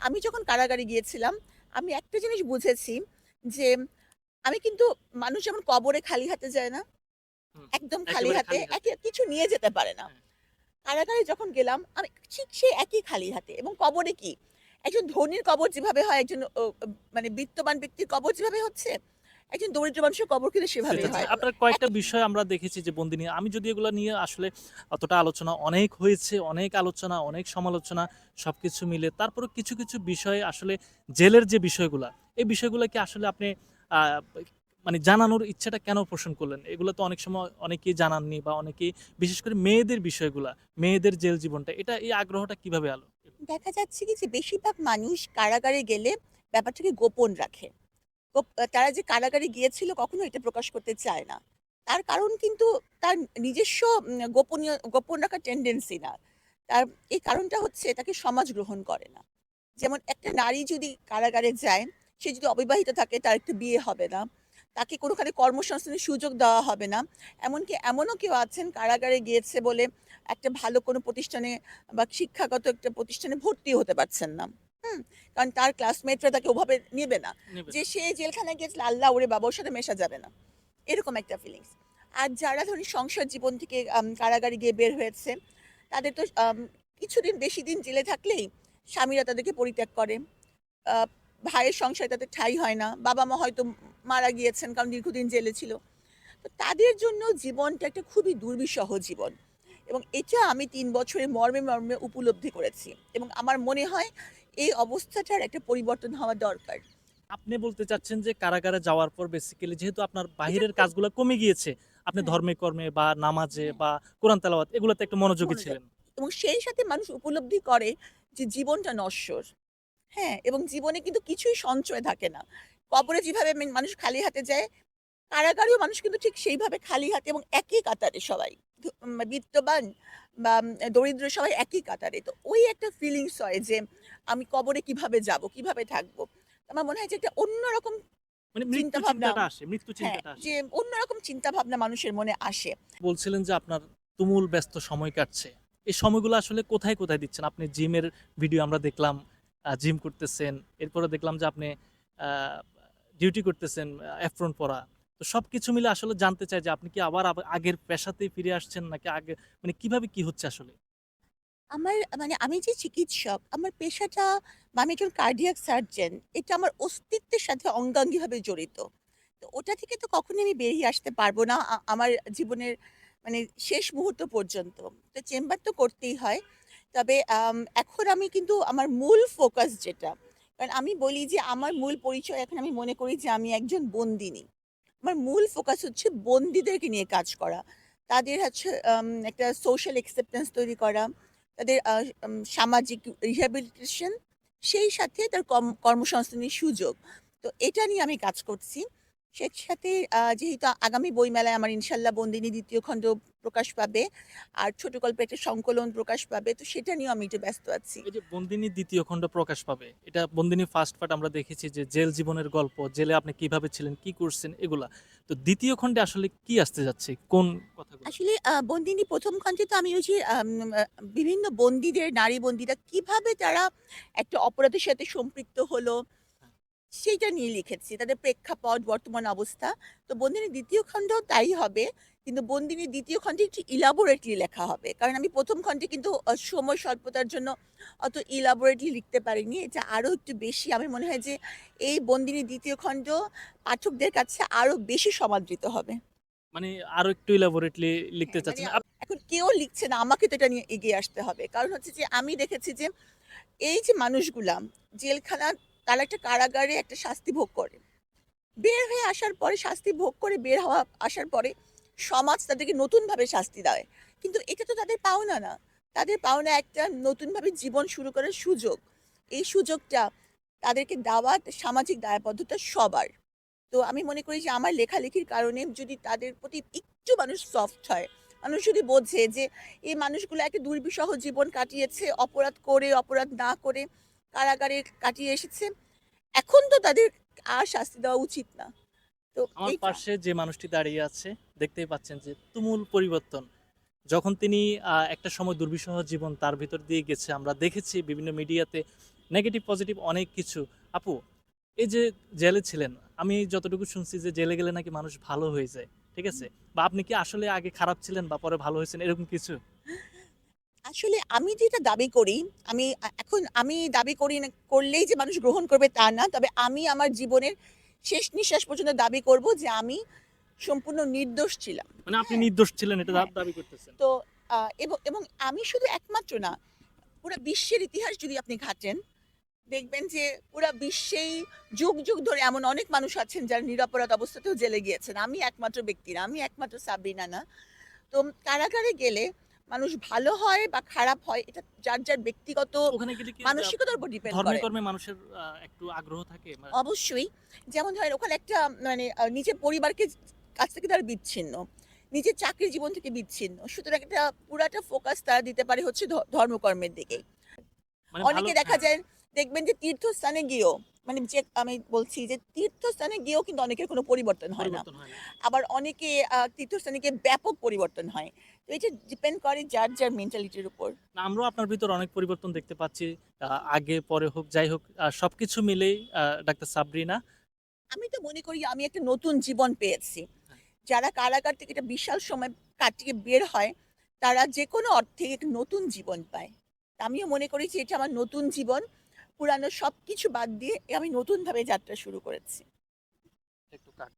আমি যখন কারাগারে গিয়েছিলাম, আমি একটা জিনিস বুঝেছি যে, আমি কিন্তু মানুষ যেমন কবরে খালি হাতে যায় না? হুম, একদম খালি একেবারে হাতে খালি হাতে। কিছু নিয়ে যেতে পারে না। হ্যাঁ, কারাগারে যখন গেলাম, আমি ঠিক সেই একই খালি হাতে এবং কবরে কি? একজন ধনীর কবর যেভাবে হয়, একজন ও ও মানে বিত্তবান ব্যক্তির কবর যেভাবে হচ্ছে, একজন দরিদ্র মানুষের কবর কিন্তু সেটা সেভাবেই ঠিক। হয়। আপনার কয়েকটা একই বিষয় আমরা দেখেছি যে বন্দিনী আমি যদি এগুলা নিয়ে আসলে অতটা আলোচনা অনেক হয়েছে, অনেক আলোচনা, অনেক সমালোচনা সবকিছু মিলে তারপরেও কিছু, কিছু বিষয় আসলে জেলের যে বিষয়গুলা, এই বিষয়গুলা কি আসলে আপনি আ মানে জানানোর ইচ্ছাটা কেন পোষণ করলেন? এগুলো তো অনেক সময় অনেকেই জানাননি বা অনেকেই বিশেষ করে মেয়েদের বিষয়গুলা, মেয়েদের জেল জীবনটা এই আগ্রহটা কিভাবে আলো? দেখা যাচ্ছে কি যে বেশিরভাগ মানুষ কারাগারে গেলে ব্যাপারটাকে গোপন রাখে। তারা যে কারাগারে গিয়েছিল কখনো এটা প্রকাশ করতে চায় না। তার কারণ কিন্তু তার নিজস্ব গোপন রাখার টেনডেন্সি না। তার এই কারণটা হচ্ছে তাকে সমাজ গ্রহণ করে না। যেমন একটা নারী যদি কারাগারে যায়, সে যদি অবিবাহিত থাকে তার একটা বিয়ে হবে না। তাকে কোনোখানে কর্মসংস্থানের সুযোগ দেওয়া হবে না। এমনকি এমনও কেউ আছেন কারাগারে গিয়েছে বলে একটা ভালো কোনো প্রতিষ্ঠানে বা শিক্ষাগত একটা প্রতিষ্ঠানে ভর্তিও হতে পারছেন না। হুম? কারণ তার ক্লাসমেটরা তাকে ওভাবে নিবে না। নেবে যে না। সে জেলখানায় গিয়েছিল আল্লাহ ওরে বাবা! ওর সাথে মেশা যাবে না। এরকম একটা ফিলিংস। আর যারা ধরুন সংসার জীবন থেকে কারাগারে গিয়ে বের হয়েছে, তাদের তো কিছুদিন বেশি দিন জেলে থাকলেই স্বামীরা তাদেরকে পরিত্যাগ করে। আ ভাইয়ের সংসারে তাদের ঠাঁই হয় না। বাবা-মা হয়তো মারা গিয়েছেন কারণ দীর্ঘদিন জেলে ছিল। তো তাদের জন্য জীবনটা একটা খুবই দুর্বিষহ জীবন। এবং এটা আমি ৩ বছরে মর্মে, মর্মে উপলব্ধি করেছি। এবং আমার মনে হয় এই অবস্থাটার একটা পরিবর্তন হওয়া দরকার। আপনি বলতে চাচ্ছেন যে কারাগারে যাওয়ার পর বেসিক্যালি যেহেতু আপনার এটা বাহিরের খুব কাজগুলা কমে গিয়েছে, আপনি হ্যাঁ, ধর্মে কর্মে বা নামাজে হ্যাঁ। বা কোরআন তেলাওয়াত এগুলাতে একটু মনোযোগী মনোযোগ ছিলেন। এবং সেই সাথে মানুষ উপলব্ধি করে যে জীবনটা নশ্বর। হ্যাঁ? এবং জীবনে কিন্তু কিছুই সঞ্চয় থাকে না। কবরে যেভাবে মানুষ খালি হাতে যায়, কারাগারেও মানুষ কিন্তু ঠিক সেইভাবে খালি হাতে এবং একই কাতারে সবাই। বিত্তবান বা দরিদ্র সবাই একই কাতারে। তো ওই একটা ফিলিংস হয় যে আমি কবরে কিভাবে যাবো? কিভাবে থাকবো? আমার মনে হয় যে একটা অন্যরকম মানে মৃত্যু চিন্তাভাবনা চিন্তাটা আসে, মৃত্যু হ্যাঁ, চিন্তাটা আসে। যে অন্যরকম চিন্তাভাবনা মানুষের মনে আসে। বলছিলেন যে আপনার তুমুল ব্যস্ত সময় কাটছে। এই সময়গুলো আসলে কোথায়, কোথায় দিচ্ছেন? আপনি জিমের ভিডিও আমরা দেখলাম, জিম করতেছেন। এরপরে দেখলাম যে আপনি আ ডিউটি করতেছেন, এপ্রন পরা। তো সবকিছু মিলে আসলে জানতে চাই যে আপনি কি আবার আগের পেশাতেই ফিরে আসছেন নাকি আগে মানে কিভাবে কি হচ্ছে আসলে? আমার মানে আমি যে চিকিৎসক, আমার পেশাটা বা আমি একজন কার্ডিয়াক সার্জন, এটা আমার অস্তিত্বের সাথে অঙ্গাঙ্গিভাবে জড়িত। তো ওটা থেকে তো কখনোই আমি বেরিয়ে আসতে পারবো না আমার জীবনের মানে শেষ মুহূর্ত পর্যন্ত। তো চেম্বার তো করতেই হয়। তবে এখন আমি কিন্তু আমার মূল ফোকাস যেটা, কারণ আমি বলি যে আমার মূল পরিচয় এখন আমি মনে করি যে আমি একজন বন্দিনী। আমার মূল ফোকাস হচ্ছে বন্দীদেরকে নিয়ে কাজ করা। তাদের হচ্ছে একটা সোশ্যাল অ্যাকসেপ্টেন্স তৈরি করা। তাদের সামাজিক রিহ্যাবিলিটেশন, সেই সাথে তার কর্মসংস্থানের সুযোগ। তো এটা নিয়ে আমি কাজ করছি। সেই সাথে যেহেতু আগামী বইমেলায় আমার ইনশাআল্লাহ 'বন্দিনী' ২য় খণ্ড প্রকাশ পাবে। আর ছোট গল্পের একটা সংকলন প্রকাশ পাবে। তো সেটা নিয়েও আমি একটু ব্যস্ত আছি। এই যে 'বন্দিনী' ২য় খণ্ড প্রকাশ পাবে। এটা 'বন্দিনী' ফার্স্ট পার্ট আমরা দেখেছি যে জেল জীবনের গল্প, জেলে আপনি কিভাবে ছিলেন, কি করছেন এগুলা। তো ২য় খণ্ডে আসলে কি আসতে যাচ্ছে? কোন কথাগুলা? আসলে বন্দিনী ১ম খণ্ডে তো আমি ওই যে বিভিন্ন বন্দীদের, নারী বন্দীরা কিভাবে তারা একটা অপরাধের সাথে সম্পৃক্ত হলো, হ্যাঁ। সেইটা নিয়ে লিখেছি। তাদের প্রেক্ষাপট, বর্তমান অবস্থা। তো বন্দিনীর ২য় খণ্ডও তাই হবে। কিন্তু বন্দিনীর ২য় খণ্ডে একটু ইলাবোরেটলি লেখা হবে। কারণ আমি ১ম খণ্ডে কিন্তু সময় স্বল্পতার জন্য অত ইলাবোরেটলি লিখতে পারিনি। এটা আরো একটু বেশি আমার মনে হয় যে এই বন্দিনীর ২য় খণ্ড পাঠকদের কাছে আরো বেশি সমাদৃত হবে। মানে আরো একটু ইলাবোরেটলি লিখতে হ্যাঁ, মানে চাচ্ছেন। এখন কেউ লিখছে না। আমাকে তো এটা নিয়ে এগিয়ে আসতে হবে। কারণ হচ্ছে যে আমি দেখেছি যে এই যে মানুষগুলা জেলখানা তারা একটা কারাগারে একটা শাস্তি ভোগ করে। বের হয়ে আসার পরে শাস্তি ভোগ করে বের হওয়া আসার পরে সমাজ তাদেরকে নতুনভাবে শাস্তি দেয়। কিন্তু এটা তো তাদের পাওনা না। তাদের পাওনা একটা নতুনভাবে জীবন শুরু করার সুযোগ। এই সুযোগটা তাদেরকে দেওয়া সামাজিক দায়বদ্ধতা সবার। তো আমি মনে করি যে আমার লেখালেখির কারণে যদি তাদের প্রতি একটু মানুষ সফট হয়, মানুষ যদি বোঝে যে এই মানুষগুলো একটা দুর্বিষহ জীবন কাটিয়েছে, অপরাধ করে, অপরাধ না করে কারাগারে কাটিয়ে এসেছে। এখন তো তাদের আর শাস্তি দেওয়া উচিত না। তো আমার এইটা। পাশে যে মানুষটি দাঁড়িয়ে আছে দেখতেই পাচ্ছেন যে তুমুল পরিবর্তন। যখন তিনি একটা সময় দুর্বিষহ জীবন তার ভিতর দিয়ে গেছে আমরা দেখেছি বিভিন্ন মিডিয়াতে নেগেটিভ পজিটিভ অনেক কিছু। আপু, এই যে জেলে ছিলেন, আমি যতটুকু শুনছি যে জেলে গেলে নাকি মানুষ ভালো হয়ে যায়। ঠিক আছে? বা আপনি কি আসলে আগে খারাপ ছিলেন বা পরে ভালো হয়েছেন এরকম কিছু? আসলে আমি যেটা দাবি করি, এখন আমি দাবি করি না করলেই যে মানুষ গ্রহণ করবে তা না। তবে আমি আমার জীবনের শেষ নিঃশ্বাস পর্যন্ত দাবি করব যে আমি সম্পূর্ণ নির্দোষ ছিলাম। মানে আপনি হ্যাঁ? নির্দোষ ছিলেন এটা হ্যাঁ। দাবি করতেছেন। তো এবং আমি শুধু একমাত্র না, পুরা বিশ্বের ইতিহাস যদি আপনি ঘাটেন, দেখবেন যে পুরা বিশ্বেই যুগ, যুগ ধরে এমন অনেক মানুষ আছেন যারা নিরপরাধ অবস্থাতেও জেলে গিয়েছেন। আমি একমাত্র ব্যক্তি না, আমি একমাত্র সাবরিনা না। তো কারাগারে গেলে মানুষ ভালো হয় বা খারাপ হয় এটা যার, যার ব্যক্তিগত ওখানে গেলে কি মানসিকতার উপর ডিপেন্ড ধর্মে করে। কর্মে মানুষের একটু আগ্রহ থাকে? অবশ্যই। যেমন ধরেন ওখানে একটা মানে নিজের পরিবারকে কাছ থেকে তারা বিচ্ছিন্ন। নিজের চাকরির জীবন থেকে বিচ্ছিন্ন। সুতরাং একটা পুরাটা ফোকাস তারা দিতে পারে হচ্ছে ধর্মকর্মের দিকেই। মানে ভালো অনেকে দেখা হ্যাঁ, যায় দেখবেন যে তীর্থস্থানে গিয়েও মানে যে আমি বলছি যে তীর্থস্থানে গিয়েও কিন্তু অনেকের কোনো পরিবর্তন হয় না। পরিবর্তন হয় না। আবার অনেকে তীর্থস্থানে গিয়ে ব্যাপক পরিবর্তন হয়। তো এটা ডিপেন্ড করে যার, যার মেন্টালিটির উপর। না আমরাও আপনার ভিতর অনেক পরিবর্তন দেখতে পাচ্ছি। আগে পরে হোক যাই হোক সবকিছু মিলেই ডাক্তার সাবরিনা আমি তো মনে করি আমি একটা নতুন জীবন পেয়েছি। হ্যাঁ, যারা কারাগার থেকে একটা বিশাল সময় কাটিয়ে বের হয়, তারা যেকোনো অর্থে একটা নতুন জীবন পায়। তা আমিও মনে করি যে এটা আমার নতুন জীবন। পুরানো সবকিছু বাদ দিয়ে আমি নতুনভাবে যাত্রা শুরু করেছি। একটু কাট